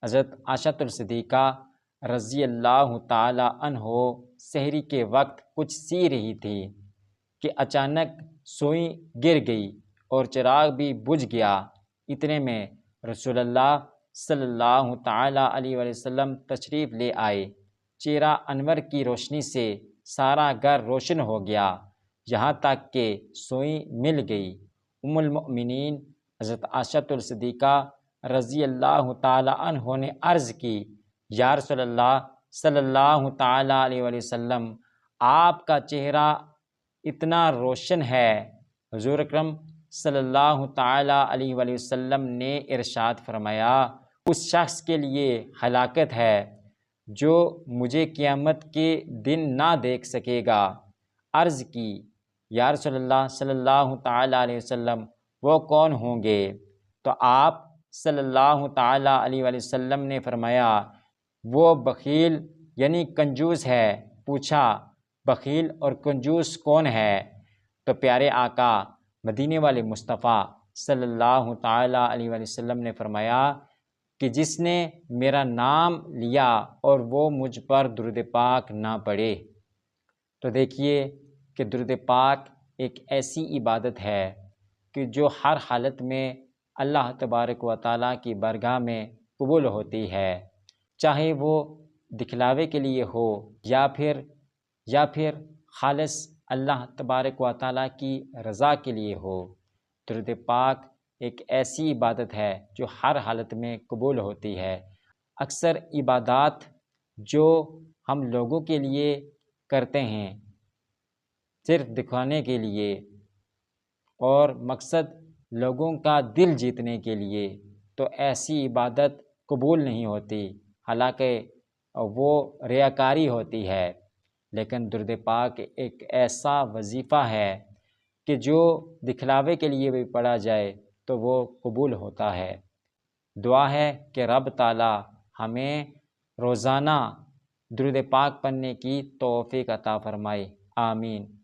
حضرت عائشہ الصدیقہ رضی اللہ تعالی عنہ سحری کے وقت کچھ سی رہی تھی کہ اچانک سوئی گر گئی اور چراغ بھی بجھ گیا۔ اتنے میں رسول اللہ صلی اللہ تعالی علیہ وآلہ وسلم تشریف لے آئے۔ چہرہ انور کی روشنی سے سارا گھر روشن ہو گیا، یہاں تک کہ سوئی مل گئی۔ ام المؤمنین حضرت عائشہ الصدیقہ رضی اللہ تعالی عنہ نے عرض کی، یا رسول اللہ صلی اللہ تعالی علیہ وآلہ وسلم، آپ کا چہرہ اتنا روشن ہے۔ حضور اکرم صلی اللہ تعالی علیہ وآلہ وسلم نے ارشاد فرمایا، اس شخص کے لیے ہلاکت ہے جو مجھے قیامت کے دن نہ دیکھ سکے گا۔ عرض کی، یا رسول اللہ صلی اللہ تعالی علیہ وسلم، وہ کون ہوں گے؟ تو آپ صلی اللہ تعالی علیہ وآلہ وسلم نے فرمایا، وہ بخیل یعنی کنجوس ہے۔ پوچھا، بخیل اور کنجوس کون ہے؟ تو پیارے آقا مدینے والے مصطفیٰ صلی اللہ تعالی علیہ وآلہ وسلم نے فرمایا کہ جس نے میرا نام لیا اور وہ مجھ پر درود پاک نہ پڑھے۔ تو دیکھیے کہ درود پاک ایک ایسی عبادت ہے کہ جو ہر حالت میں اللہ تبارک و تعالیٰ کی بارگاہ میں قبول ہوتی ہے، چاہے وہ دکھلاوے کے لیے ہو یا پھر خالص اللہ تبارک و تعالیٰ کی رضا کے لیے ہو۔ درود پاک ایک ایسی عبادت ہے جو ہر حالت میں قبول ہوتی ہے۔ اکثر عبادات جو ہم لوگوں کے لیے کرتے ہیں صرف دکھانے کے لیے اور مقصد لوگوں کا دل جیتنے کے لیے، تو ایسی عبادت قبول نہیں ہوتی، حالانکہ وہ ریاکاری ہوتی ہے۔ لیکن درود پاک ایک ایسا وظیفہ ہے کہ جو دکھلاوے کے لیے بھی پڑھا جائے تو وہ قبول ہوتا ہے۔ دعا ہے کہ رب تعالی ہمیں روزانہ درود پاک پڑھنے کی توفیق عطا فرمائے، آمین۔